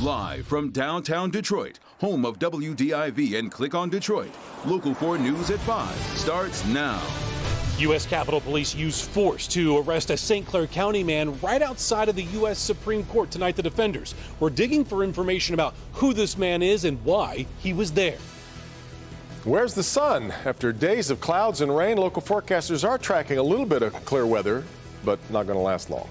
Live from downtown Detroit, home of WDIV and Click on Detroit, Local 4 News at 5 starts now. U.S. Capitol Police used force to arrest a St. Clair County man right outside of the U.S. Supreme Court tonight. The defenders were digging for information about who this man is and why he was there. Where's the sun? After days of clouds and rain, local forecasters are tracking a little bit of clear weather, but not going to last long.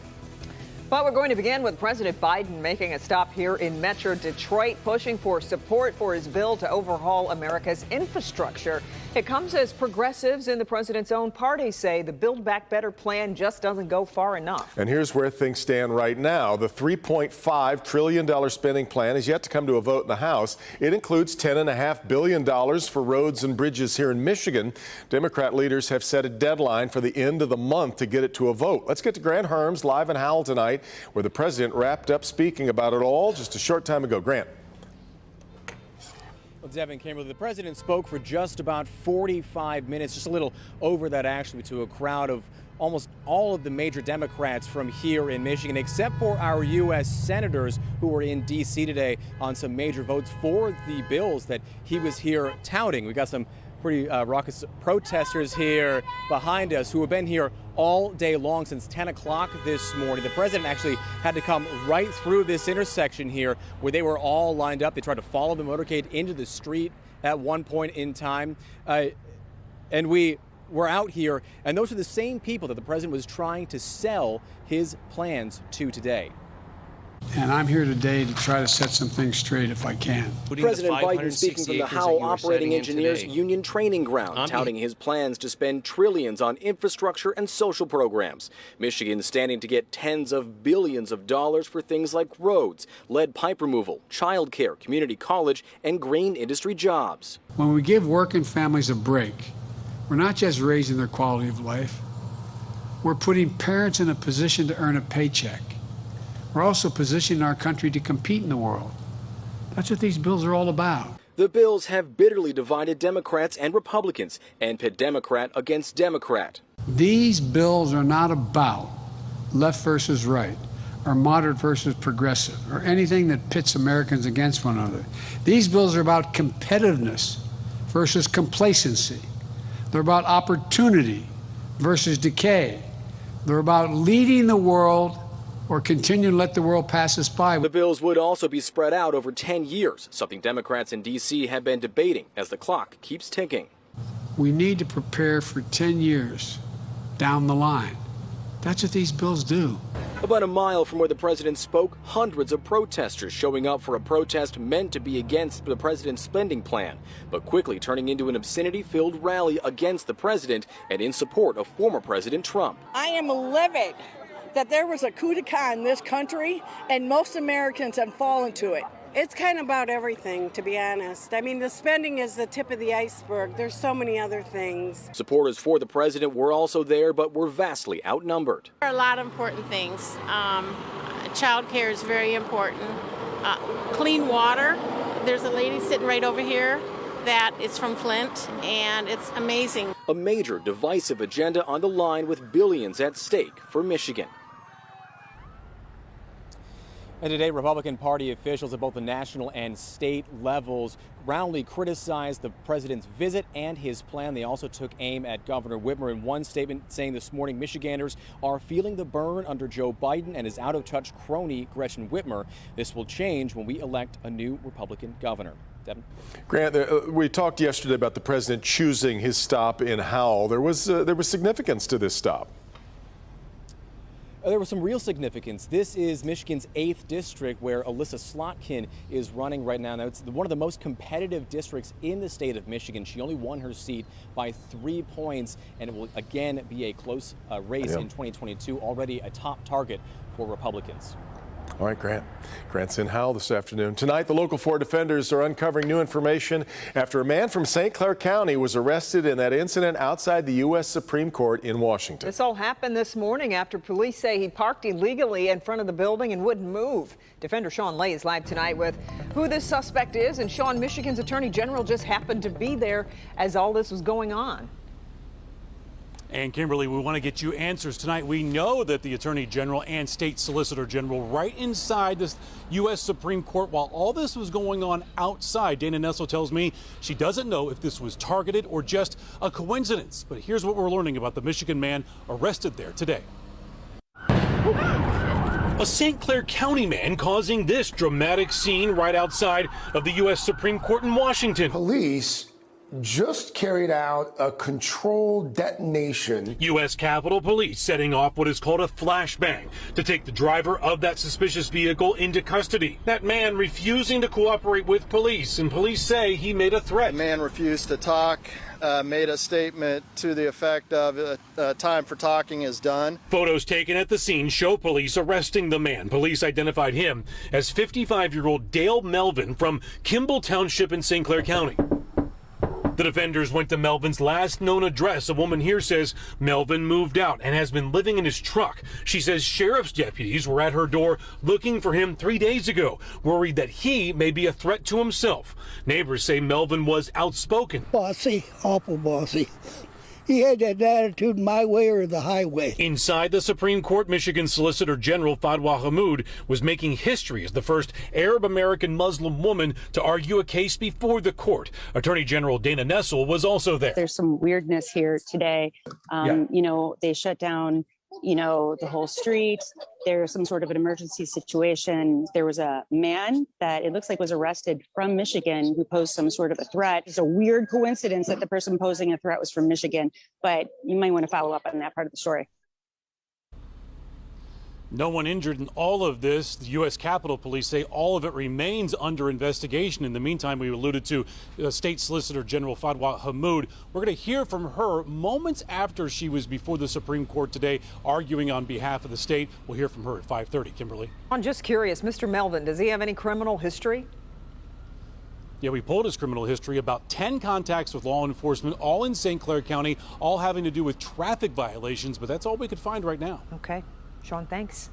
But we're going to begin with President Biden making a stop here in Metro Detroit, pushing for support for his bill to overhaul America's infrastructure. It comes as progressives in the president's own party say the Build Back Better plan just doesn't go far enough. And here's where things stand right now. The $3.5 trillion spending plan is yet to come to a vote in the House. It includes $10.5 billion for roads and bridges here in Michigan. Democrat leaders have set a deadline for the end of the month to get it to a vote. Let's get to Grant Herms live in Howell tonight, where the president wrapped up speaking about it all just a short time ago. Grant. Well, Devin, Kimberly, the president spoke for just about 45 minutes, just a little over that actually, to a crowd of almost all of the major Democrats from here in Michigan, except for our U.S. senators who were in D.C. today on some major votes for the bills that he was here touting. We got some pretty raucous protesters here behind us who have been here all day long since 10 o'clock this morning. The president actually had to come right through this intersection here where they were all lined up. They tried to follow the motorcade into the street at one point in time. And we were out here, and those are the same people that the president was trying to sell his plans to today. And I'm here today to try to set some things straight if I can. President Biden speaking from the Howell Operating Engineers Union Training Ground, touting his plans to spend trillions on infrastructure and social programs. Michigan standing to get tens of billions of dollars for things like roads, lead pipe removal, child care, community college, and grain industry jobs. When we give working families a break, we're not just raising their quality of life, we're putting parents in a position to earn a paycheck. We're also positioning our country to compete in the world. That's what these bills are all about. The bills have bitterly divided Democrats and Republicans and pit Democrat against Democrat. These bills are not about left versus right, or moderate versus progressive, or anything that pits Americans against one another. These bills are about competitiveness versus complacency. They're about opportunity versus decay. They're about leading the world or continue to let the world pass us by. The bills would also be spread out over 10 years, something Democrats in D.C. have been debating as the clock keeps ticking. We need to prepare for 10 years down the line. That's what these bills do. About a mile from where the president spoke, hundreds of protesters showing up for a protest meant to be against the president's spending plan, but quickly turning into an obscenity-filled rally against the president and in support of former President Trump. I am livid that there was a coup d'etat in this country and most Americans have fallen to it. It's kind of about everything, to be honest. I mean, the spending is the tip of the iceberg. There's so many other things. Supporters for the president were also there, but were vastly outnumbered. There are a lot of important things. Child care is very important. Clean water. There's a lady sitting right over here that is from Flint, and it's amazing. A major divisive agenda on the line with billions at stake for Michigan. And today, Republican Party officials at both the national and state levels roundly criticized the president's visit and his plan. They also took aim at Governor Whitmer in one statement, saying this morning Michiganders are feeling the burn under Joe Biden and his out-of-touch crony Gretchen Whitmer. This will change when we elect a new Republican governor. Devin? Grant, we talked yesterday about the president choosing his stop in Howell. There was significance to this stop. There was some real significance. This is Michigan's 8th district where Alyssa Slotkin is running right now. Now, it's one of the most competitive districts in the state of Michigan. She only won her seat by 3 points, and it will again be a close race in 2022, already a top target for Republicans. All right, Grant. Grant's in Howell this afternoon. Tonight, the Local 4 defenders are uncovering new information after a man from St. Clair County was arrested in that incident outside the U.S. Supreme Court in Washington. This all happened this morning after police say he parked illegally in front of the building and wouldn't move. Defender Sean Lay is live tonight with who this suspect is. And Sean, Michigan's Attorney General just happened to be there as all this was going on. And Kimberly, we want to get you answers tonight. We know that the Attorney General and State Solicitor General right inside the U.S. Supreme Court while all this was going on outside. Dana Nessel tells me she doesn't know if this was targeted or just a coincidence. But here's what we're learning about the Michigan man arrested there today. A St. Clair County man causing this dramatic scene right outside of the U.S. Supreme Court in Washington. Police just carried out a controlled detonation. U.S. Capitol Police setting off what is called a flashbang to take the driver of that suspicious vehicle into custody. That man refusing to cooperate with police, and police say he made a threat. The man refused to talk, made a statement to the effect of time for talking is done. Photos taken at the scene show police arresting the man. Police identified him as 55-year-old Dale Melvin from Kimball Township in St. Clair County. The defenders went to Melvin's last known address. A woman here says Melvin moved out and has been living in his truck. She says sheriff's deputies were at her door looking for him 3 days ago, worried that he may be a threat to himself. Neighbors say Melvin was outspoken. Bossy, awful bossy. He had that attitude, my way or the highway. Inside the Supreme Court, Michigan Solicitor General Fadwa Hammoud was making history as the first Arab-American Muslim woman to argue a case before the court. Attorney General Dana Nessel was also there. There's some weirdness here today. You know, they shut down, the whole street. There's some sort of an emergency situation. There was a man that it looks like was arrested from Michigan who posed some sort of a threat. It's a weird coincidence that the person posing a threat was from Michigan, but you might want to follow up on that part of the story. No one injured in all of this. The U.S. Capitol Police say all of it remains under investigation. In the meantime, we alluded to State Solicitor General Fadwa Hammoud. We're going to hear from her moments after she was before the Supreme Court today arguing on behalf of the state. We'll hear from her at 5:30. Kimberly. I'm just curious, Mr. Melvin, does he have any criminal history? Yeah, we pulled his criminal history, about 10 contacts with law enforcement, all in St. Clair County, all having to do with traffic violations, but that's all we could find right now. Okay. Sean, thanks.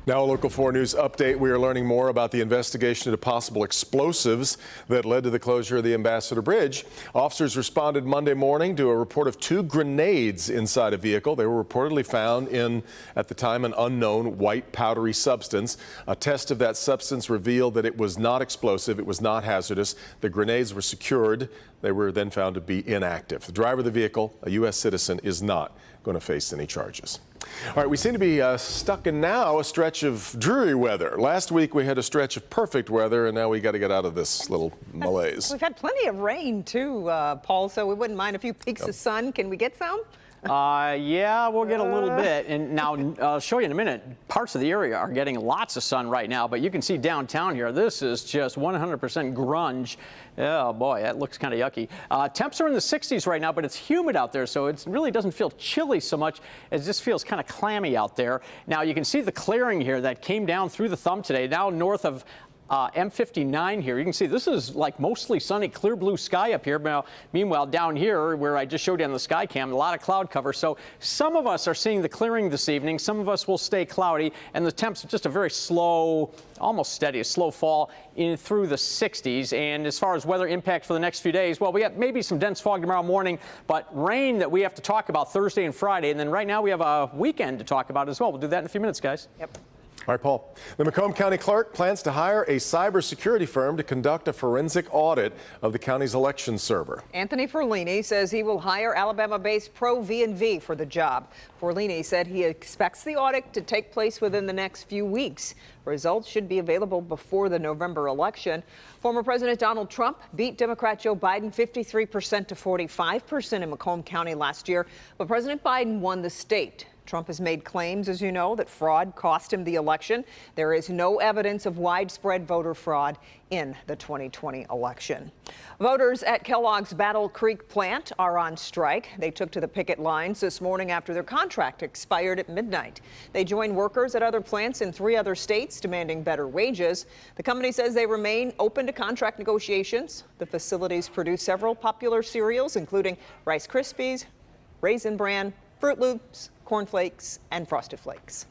Now, a Local 4 News update. We are learning more about the investigation into possible explosives that led to the closure of the Ambassador Bridge. Officers responded Monday morning to a report of 2 grenades inside a vehicle. They were reportedly found in, at the time, an unknown white powdery substance. A test of that substance revealed that it was not explosive. It was not hazardous. The grenades were secured. They were then found to be inactive. The driver of the vehicle, a U.S. citizen, is not going to face any charges. All right, we seem to be stuck in now a stretch of dreary weather. Last week we had a stretch of perfect weather, and now we got to get out of this little malaise. We've had plenty of rain too, Paul, so we wouldn't mind a few peaks of sun. Can we get some? Yeah, we'll get a little bit. And now I'll show you in a minute. Parts of the area are getting lots of sun right now, but you can see downtown here, this is just 100% grunge. Oh boy, that looks kind of yucky. Temps are in the 60s right now, but it's humid out there, so it really doesn't feel chilly so much. It just feels kind of clammy out there. Now you can see the clearing here that came down through the thumb today, now north of M59 here. You can see this is like mostly sunny, clear blue sky up here. Now, meanwhile, down here where I just showed you on the sky cam, a lot of cloud cover. So some of us are seeing the clearing this evening. Some of us will stay cloudy, and the temps are just a very slow, almost steady, a slow fall in through the 60s. And as far as weather impact for the next few days, well, we got maybe some dense fog tomorrow morning, but rain that we have to talk about Thursday and Friday. And then right now we have a weekend to talk about as well. We'll do that in a few minutes, guys. Yep. All right, Paul. The Macomb County Clerk plans to hire a cybersecurity firm to conduct a forensic audit of the county's election server. Anthony Ferlini says he will hire Alabama-based Pro V&V for the job. Ferlini said he expects the audit to take place within the next few weeks. Results should be available before the November election. Former President Donald Trump beat Democrat Joe Biden 53% to 45% in Macomb County last year, but President Biden won the state. Trump has made claims, as you know, that fraud cost him the election. There is no evidence of widespread voter fraud in the 2020 election. Voters at Kellogg's Battle Creek plant are on strike. They took to the picket lines this morning after their contract expired at midnight. They joined workers at other plants in 3 other states demanding better wages. The company says they remain open to contract negotiations. The facilities produce several popular cereals, including Rice Krispies, Raisin Bran, Fruit Loops, Corn Flakes, and Frosted Flakes.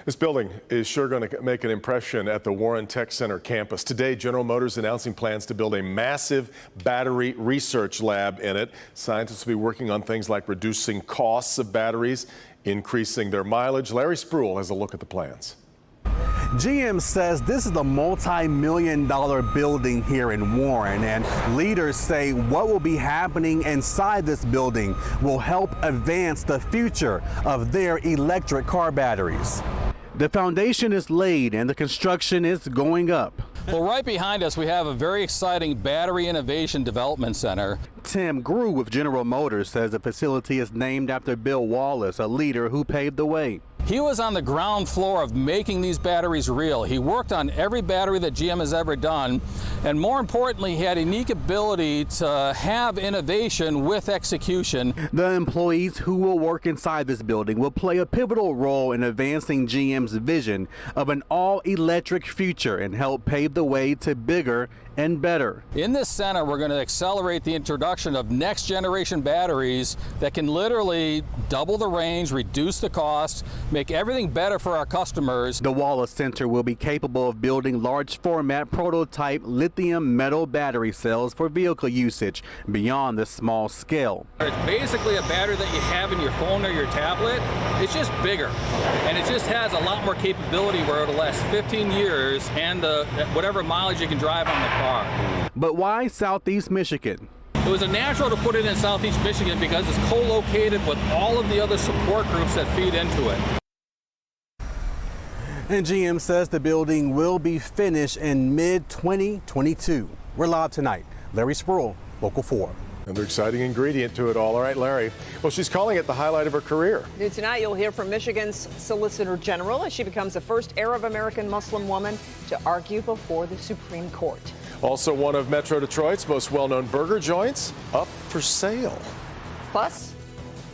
This building is sure going to make an impression at the Warren Tech Center campus. Today, General Motors announcing plans to build a massive battery research lab in it. Scientists will be working on things like reducing costs of batteries, increasing their mileage. Larry Spruill has a look at the plans. GM says this is a multi-million-dollar building here in Warren, and leaders say what will be happening inside this building will help advance the future of their electric car batteries. The foundation is laid and the construction is going up. Well, right behind us, we have a very exciting Battery Innovation Development Center. Tim Grew with General Motors says the facility is named after Bill Wallace, a leader who paved the way. He was on the ground floor of making these batteries real. He worked on every battery that GM has ever done, and more importantly, he had a unique ability to have innovation with execution. The employees who will work inside this building will play a pivotal role in advancing GM's vision of an all-electric future and help pave the way to bigger and better. In this center, we're going to accelerate the introduction of next generation batteries that can literally double the range, reduce the cost, make everything better for our customers. The Wallace Center will be capable of building large format prototype lithium metal battery cells for vehicle usage beyond this small scale. It's basically a battery that you have in your phone or your tablet. It's just bigger, and it just has a lot more capability where it'll last 15 years and whatever mileage you can drive on the car. But why Southeast Michigan? It was a natural to put it in Southeast Michigan because it's co-located with all of the other support groups that feed into it. And GM says the building will be finished in mid-2022. We're live tonight. Larry Spruill, Local 4. Another exciting ingredient to it all. All right, Larry. Well, she's calling it the highlight of her career. New tonight, you'll hear from Michigan's Solicitor General as she becomes the first Arab American Muslim woman to argue before the Supreme Court. Also, one of Metro Detroit's most well-known burger joints up for sale. Plus,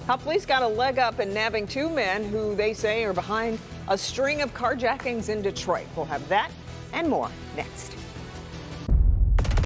how police got a leg up in nabbing two men who they say are behind a string of carjackings in Detroit. We'll have that and more next.